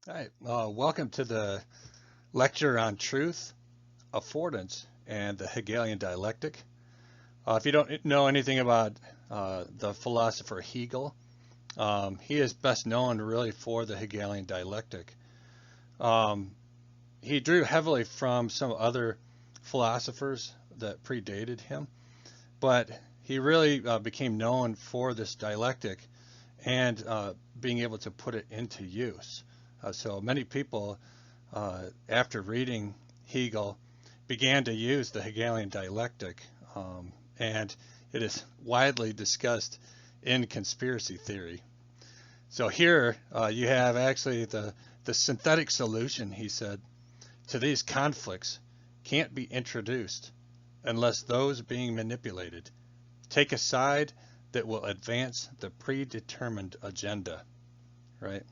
All right, welcome to the lecture on truth, affordance, and the Hegelian dialectic. If you don't know anything about the philosopher Hegel, he is best known really for the Hegelian dialectic. Um, he drew heavily from some other philosophers that predated him, but he really became known for this dialectic and being able to put it into use. So many people, after reading Hegel, began to use the Hegelian dialectic, and it is widely discussed in conspiracy theory. So here you have actually the synthetic solution, he said, to these conflicts can't be introduced unless those being manipulated take a side that will advance the predetermined agenda, right?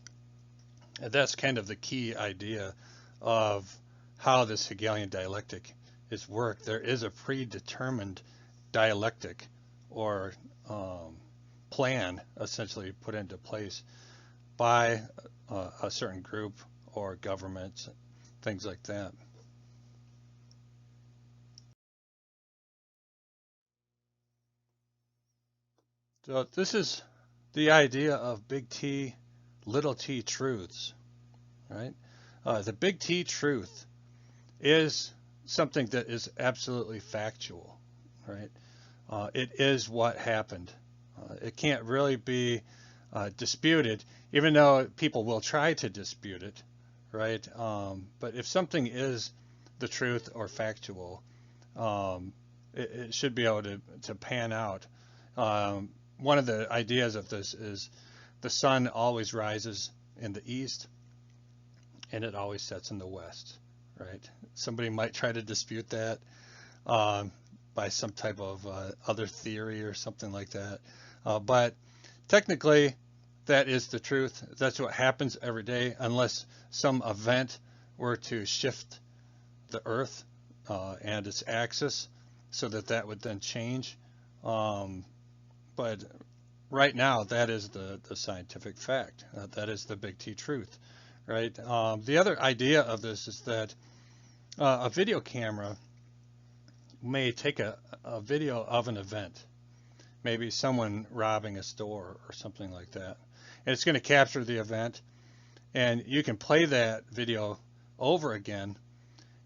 And that's kind of the key idea of how this Hegelian dialectic is worked. There is a predetermined dialectic or plan essentially put into place by a certain group or governments, things like that. So this is the idea of big T, little t truths, right? The big T truth is something that is absolutely factual, right? It is what happened. It can't really be disputed, even though people will try to dispute it, right? But if something is the truth or factual, it should be able to pan out. One of the ideas of this is the sun always rises in the east and it always sets in the west, right? Somebody might try to dispute that um, by some type of other theory or something like that. But technically, that is the truth. That's what happens every day, unless some event were to shift the Earth and its axis so that that would then change. Um, but right now, that is the scientific fact. That is the big T truth, right? The other idea of this is that a video camera may take a video of an event, maybe someone robbing a store or something like that. And it's going to capture the event, and you can play that video over again.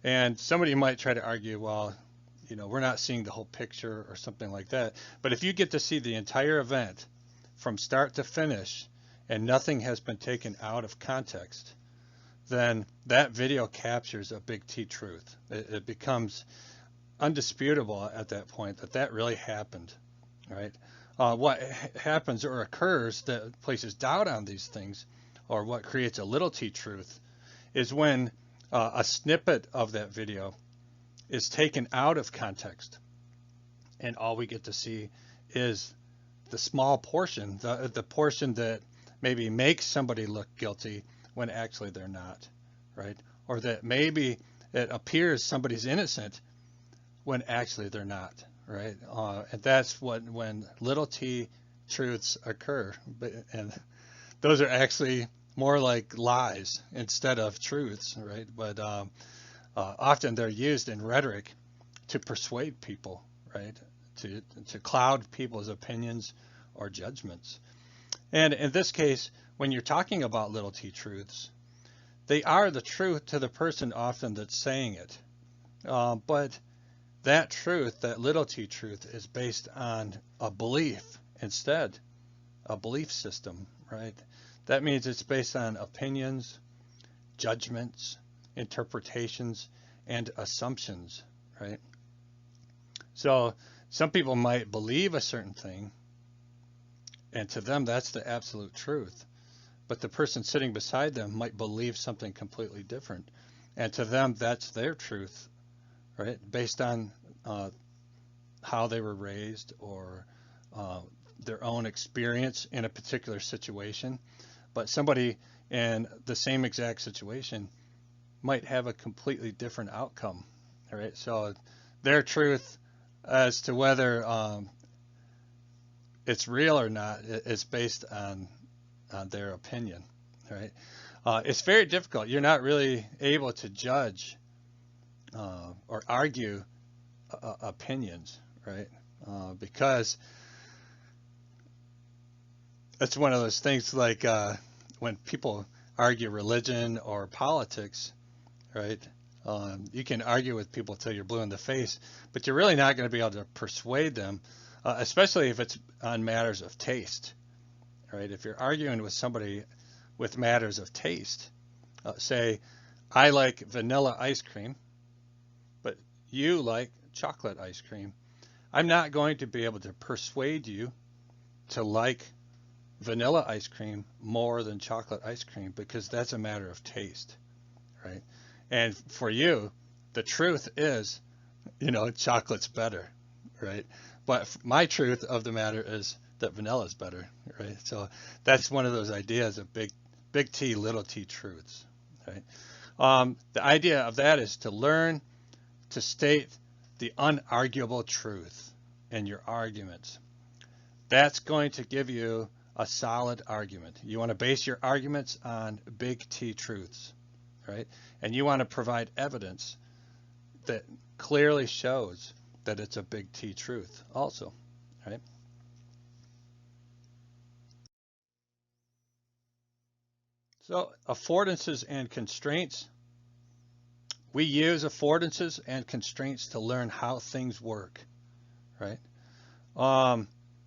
And somebody might try to argue, well, we're not seeing the whole picture or something like that. But if you get to see the entire event from start to finish and nothing has been taken out of context, then that video captures a big T truth. It becomes undisputable at that point that that really happened, right? What happens or occurs that places doubt on these things, or what creates a little t truth, is when a snippet of that video is taken out of context, and all we get to see is the small portion, the portion that maybe makes somebody look guilty when actually they're not, right? Or that maybe it appears somebody's innocent when actually they're not, right? And that's when little t truths occur, and those are actually more like lies instead of truths, right? But often they're used in rhetoric to persuade people, right? To cloud people's opinions or judgments. And in this case, when you're talking about little t truths, they are the truth to the person often that's saying it. But that truth, that little t truth, is based on a belief instead, a belief system, right? That means it's based on opinions, judgments, interpretations, and assumptions, right? So some people might believe a certain thing, and to them that's the absolute truth. But the person sitting beside them might believe something completely different, and to them that's their truth, right? Based on how they were raised or uh, their own experience in a particular situation. But somebody in the same exact situation might have a completely different outcome. All right. So their truth as to whether it's real or not is based on their opinion. right? It's very difficult. You're not really able to judge or argue opinions, right? Because it's one of those things like when people argue religion or politics, right? You can argue with people till you're blue in the face, but you're really not going to be able to persuade them, especially if it's on matters of taste, right? If you're arguing with somebody with matters of taste, say, I like vanilla ice cream, but you like chocolate ice cream. I'm not going to be able to persuade you to like vanilla ice cream more than chocolate ice cream because that's a matter of taste, right? And for you, the truth is, chocolate's better, right? But my truth of the matter is that vanilla is better, right? So that's one of those ideas of big T, little t truths, right? The idea of that is to learn to state the unarguable truth in your arguments. That's going to give you a solid argument. You want to base your arguments on big T truths, right? And you want to provide evidence that clearly shows that it's a big T truth also, right? So affordances and constraints. We use affordances and constraints to learn how things work, right?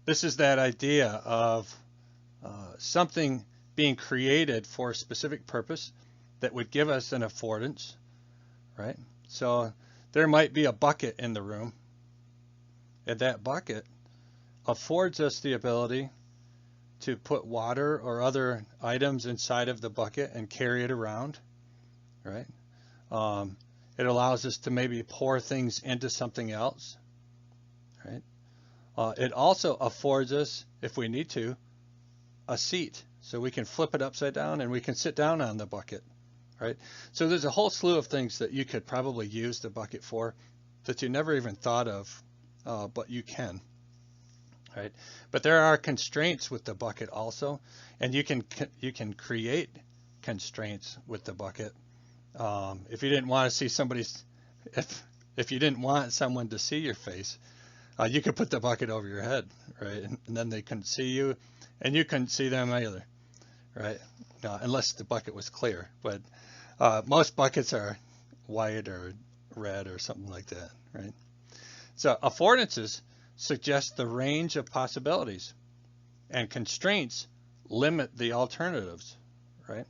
This is that idea of something being created for a specific purpose that would give us an affordance, right? So there might be a bucket in the room, and that bucket affords us the ability to put water or other items inside of the bucket and carry it around, right? It allows us to maybe pour things into something else, right? It also affords us, if we need to, a seat, so we can flip it upside down and we can sit down on the bucket, right? So there's a whole slew of things that you could probably use the bucket for that you never even thought of, but you can, right? But there are constraints with the bucket also, and you can create constraints with the bucket. If you didn't want to see if you didn't want someone to see your face, you could put the bucket over your head, right? And then they couldn't see you, and you couldn't see them either, right? Unless the bucket was clear. But most buckets are white or red or something like that, right? So affordances suggest the range of possibilities, and constraints limit the alternatives, right?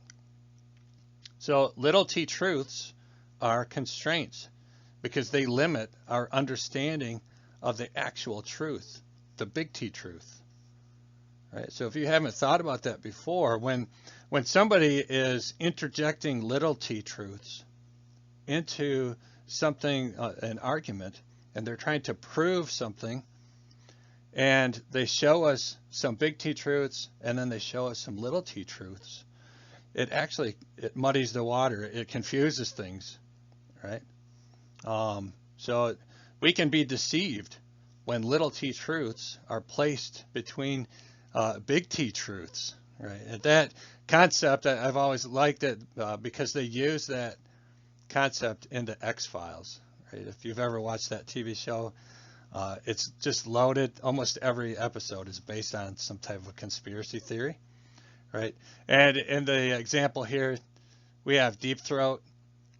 So little t truths are constraints because they limit our understanding of the actual truth, the big T truth, right? So if you haven't thought about that before, when somebody is interjecting little t truths into something, an argument, and they're trying to prove something, and they show us some big T truths, and then they show us some little t truths, it muddies the water. It confuses things, right? So we can be deceived when little t truths are placed between big T truths, right? And that concept, I've always liked it because they use that concept in the X-Files, right? If you've ever watched that TV show, it's just loaded. Almost every episode is based on some type of conspiracy theory, right? And in the example here, we have Deep Throat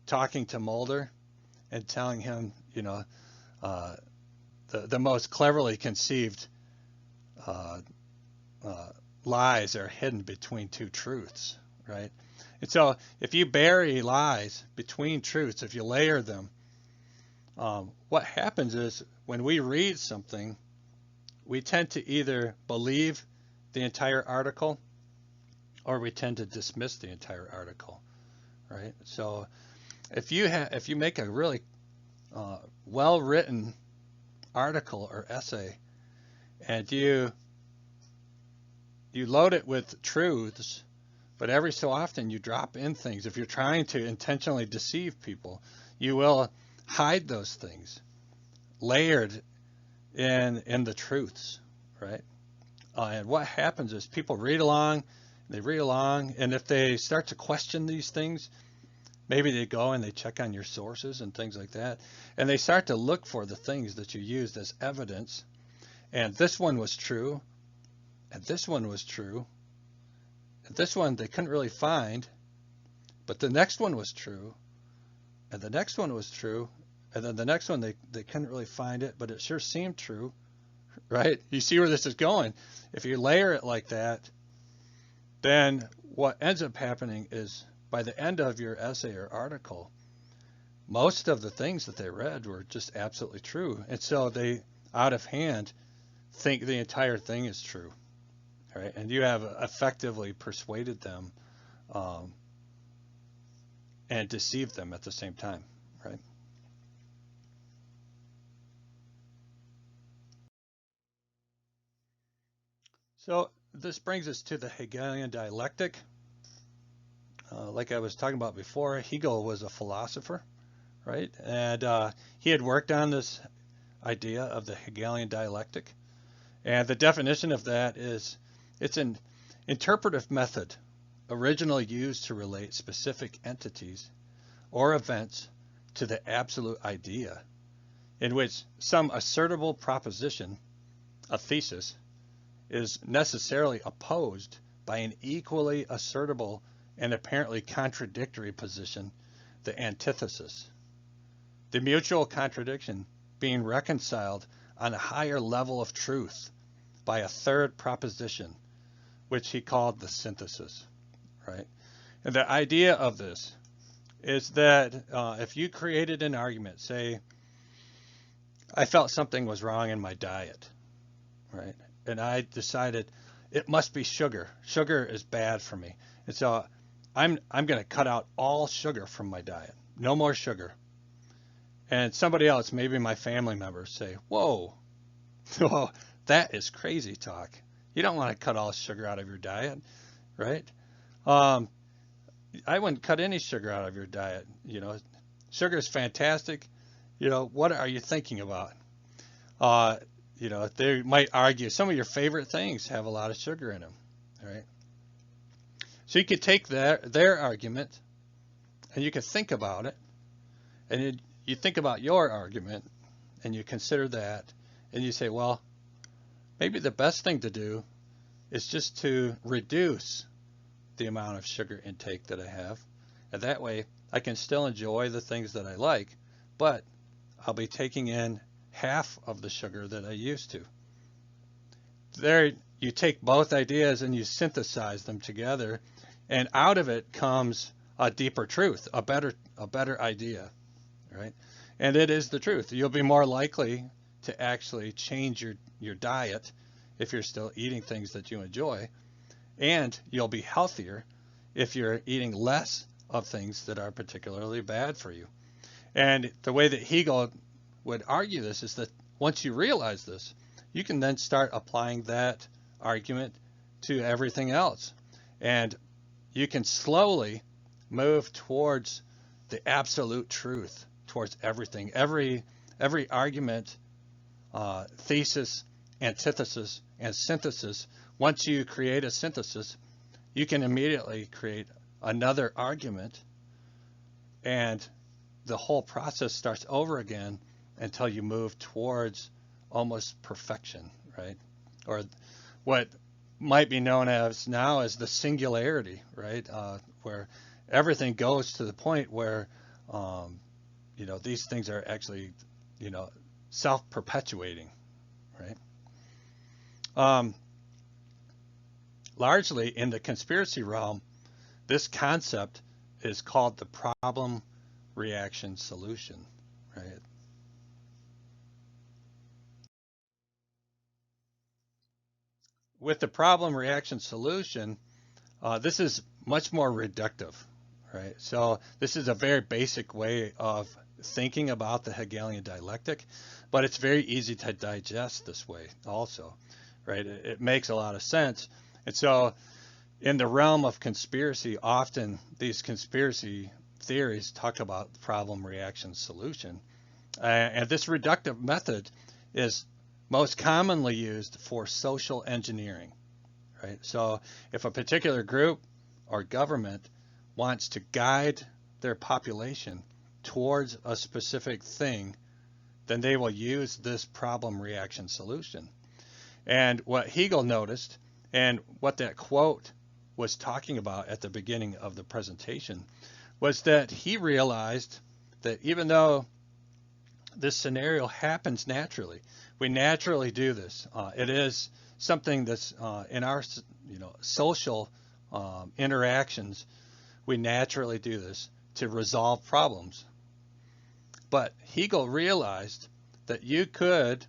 talking to Mulder and telling him, the most cleverly conceived lies are hidden between two truths, right? And so if you bury lies between truths, if you layer them, what happens is when we read something, we tend to either believe the entire article or we tend to dismiss the entire article, right? So if you make a really well-written article or essay and you load it with truths, but every so often you drop in things. If you're trying to intentionally deceive people, you will hide those things layered in the truths, right? And what happens is people read along They read along, and if they start to question these things, maybe they go and they check on your sources and things like that, and they start to look for the things that you used as evidence. And this one was true, and this one was true, and this one they couldn't really find, but the next one was true, and the next one was true, and then the next one they couldn't really find it, but it sure seemed true, right? You see where this is going. If you layer it like that, then what ends up happening is by the end of your essay or article, most of the things that they read were just absolutely true. And so they, out of hand, think the entire thing is true, right? And you have effectively persuaded them and deceived them at the same time, right? So this brings us to the Hegelian dialectic. Like I was talking about before, Hegel was a philosopher, right? And he had worked on this idea of the Hegelian dialectic. And the definition of that is it's an interpretive method originally used to relate specific entities or events to the absolute idea, in which some assertable proposition, a thesis, is necessarily opposed by an equally assertable and apparently contradictory position, the antithesis. The mutual contradiction being reconciled on a higher level of truth by a third proposition, which he called the synthesis, right? And the idea of this is that if you created an argument, say, I felt something was wrong in my diet, right? And I decided it must be sugar. Sugar is bad for me. And so I'm going to cut out all sugar from my diet. No more sugar. And somebody else, maybe my family members, say, whoa, whoa, that is crazy talk. You don't want to cut all sugar out of your diet, right? I wouldn't cut any sugar out of your diet. You know, sugar is fantastic. You know, what are you thinking about? You know, they might argue some of your favorite things have a lot of sugar in them, right? So you could take their argument and you could think about it, and you think about your argument and you consider that, and you say, well, maybe the best thing to do is just to reduce the amount of sugar intake that I have, and that way I can still enjoy the things that I like, but I'll be taking in half of the sugar that I used to. There, you take both ideas and you synthesize them together, and out of it comes a deeper truth, a better idea, right? And it is the truth. You'll be more likely to actually change your diet if you're still eating things that you enjoy, and you'll be healthier if you're eating less of things that are particularly bad for you. And the way that Hegel would argue this is that once you realize this, you can then start applying that argument to everything else. And you can slowly move towards the absolute truth, towards everything. Every argument, thesis, antithesis, and synthesis, once you create a synthesis, you can immediately create another argument, and the whole process starts over again until you move towards almost perfection, right? Or what might be known as now as the singularity, right? Where everything goes to the point where, you know, these things are actually, you know, self-perpetuating, right? Largely in the conspiracy realm, this concept is called the problem reaction solution, right? With the problem reaction solution, this is much more reductive, right? So this is a very basic way of thinking about the Hegelian dialectic, but it's very easy to digest this way also, right? It makes a lot of sense. And so in the realm of conspiracy, often these conspiracy theories talk about problem reaction solution. And this reductive method is most commonly used for social engineering, right? So if a particular group or government wants to guide their population towards a specific thing, then they will use this problem reaction solution. And what Hegel noticed, and what that quote was talking about at the beginning of the presentation, was that he realized that even though this scenario happens naturally, we naturally do this. It is something that's in our social interactions, we naturally do this to resolve problems. But Hegel realized that you could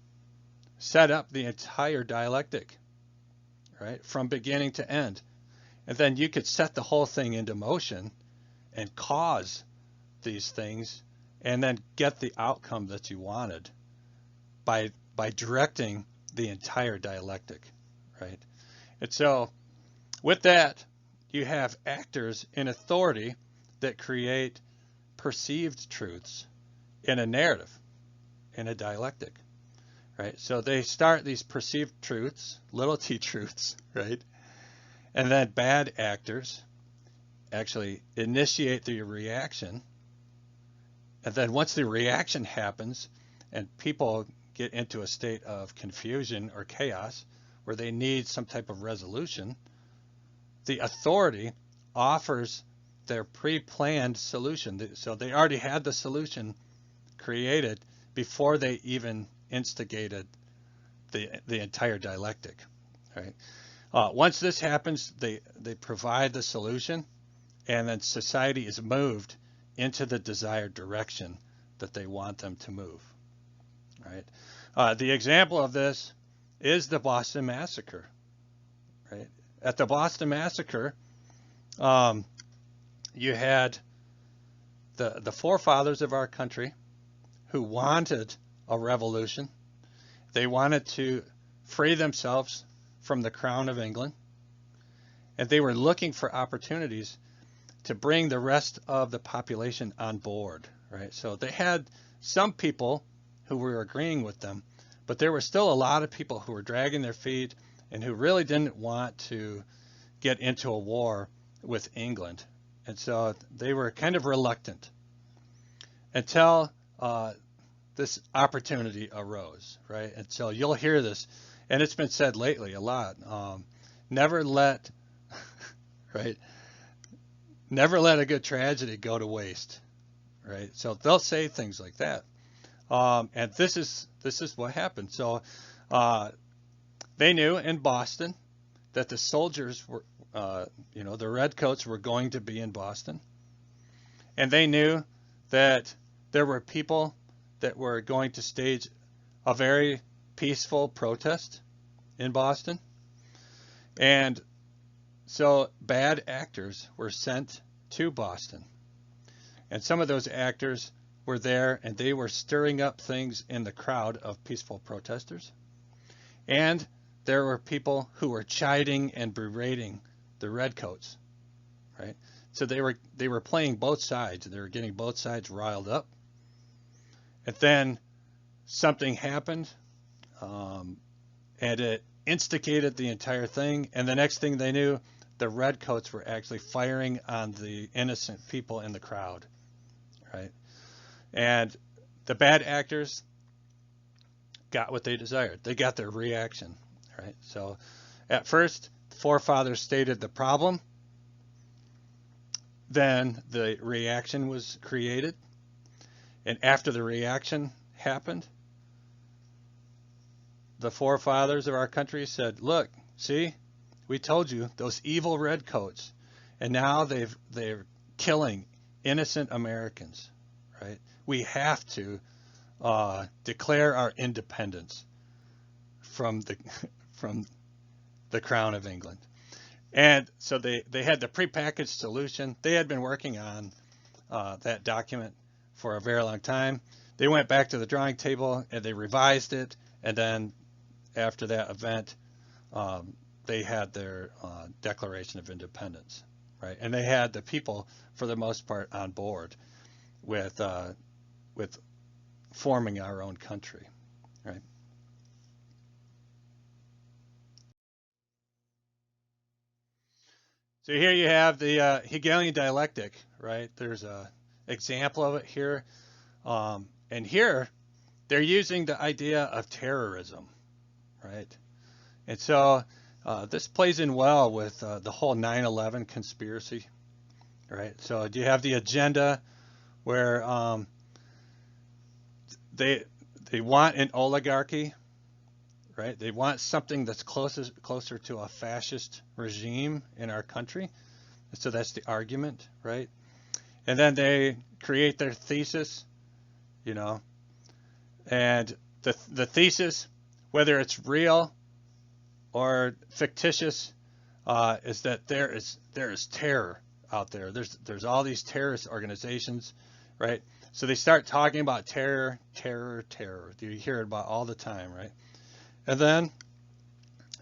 set up the entire dialectic, right, from beginning to end. And then you could set the whole thing into motion and cause these things and then get the outcome that you wanted by directing the entire dialectic, right? And so with that, you have actors in authority that create perceived truths in a narrative, in a dialectic, right? So they start these perceived truths, little t truths, right? And then bad actors actually initiate the reaction. And then once the reaction happens and people get into a state of confusion or chaos where they need some type of resolution, the authority offers their pre-planned solution. So they already had the solution created before they even instigated the entire dialectic, right? Once this happens, they provide the solution, and then society is moved into the desired direction that they want them to move, right? The example of this is the Boston Massacre, right? At the Boston Massacre, you had the forefathers of our country who wanted a revolution. They wanted to free themselves from the crown of England, and they were looking for opportunities to bring the rest of the population on board, right? So they had some people who were agreeing with them, but there were still a lot of people who were dragging their feet and who really didn't want to get into a war with England. And so they were kind of reluctant until this opportunity arose, right? And so you'll hear this, and it's been said lately a lot. Never let, right? Never let a good tragedy go to waste, right? So they'll say things like that, and this is what happened. So they knew in Boston that the soldiers were, the redcoats were going to be in Boston, and they knew that there were people that were going to stage a very peaceful protest in Boston. And so bad actors were sent to Boston. And some of those actors were there, and they were stirring up things in the crowd of peaceful protesters. And there were people who were chiding and berating the redcoats, right? So they were playing both sides. They were getting both sides riled up. And then something happened, and it instigated the entire thing. And the next thing they knew, the redcoats were actually firing on the innocent people in the crowd, right? And the bad actors got what they desired. They got their reaction, right? So at first, the forefathers stated the problem. Then the reaction was created. And after the reaction happened, the forefathers of our country said, look, see, we told you, those evil redcoats, and now they're killing innocent Americans, right? We have to declare our independence from the crown of England. And so they had the prepackaged solution. They had been working on that document for a very long time. They went back to the drawing table and they revised it, and then after that event, they had their Declaration of Independence, right? And they had the people, for the most part, on board with forming our own country, right? So here you have the Hegelian dialectic, right? There's a example of it here, and here they're using the idea of terrorism, right? And so this plays in well with the whole 9/11 conspiracy, right? So you have the agenda where they they want an oligarchy, right? They want something that's closer to a fascist regime in our country. So that's the argument, right? And then they create their thesis, you know, and the thesis, whether it's real or fictitious, is that there is terror out there. There's all these terrorist organizations, right? So they start talking about terror, terror, terror. You hear it about all the time, right? And then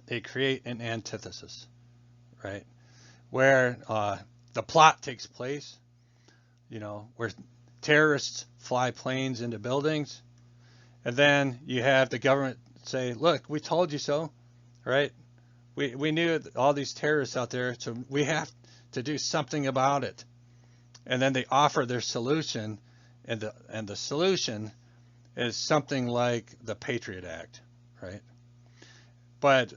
they create an antithesis, right? Where the plot takes place, where terrorists fly planes into buildings, and then you have the government say, "Look, we told you so," right? We knew all these terrorists out there, so we have to do something about it. And then they offer their solution, and the solution is something like the Patriot Act, right? But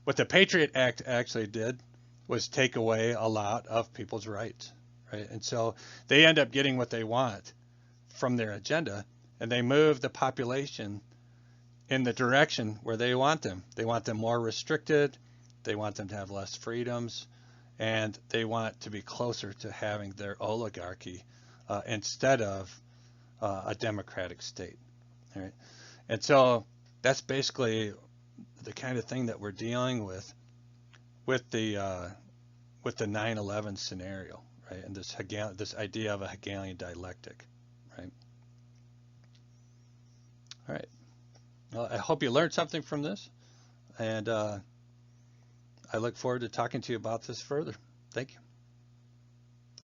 what the Patriot Act actually did was take away a lot of people's rights, right? And so they end up getting what they want from their agenda, and they move the population in the direction where they want them. They want them more restricted, they want them to have less freedoms, and they want to be closer to having their oligarchy instead of a democratic state. All right? And so that's basically the kind of thing that we're dealing with the 9/11 scenario, right? And this idea of a Hegelian dialectic, right? All right. Well, I hope you learned something from this, and I look forward to talking to you about this further. Thank you.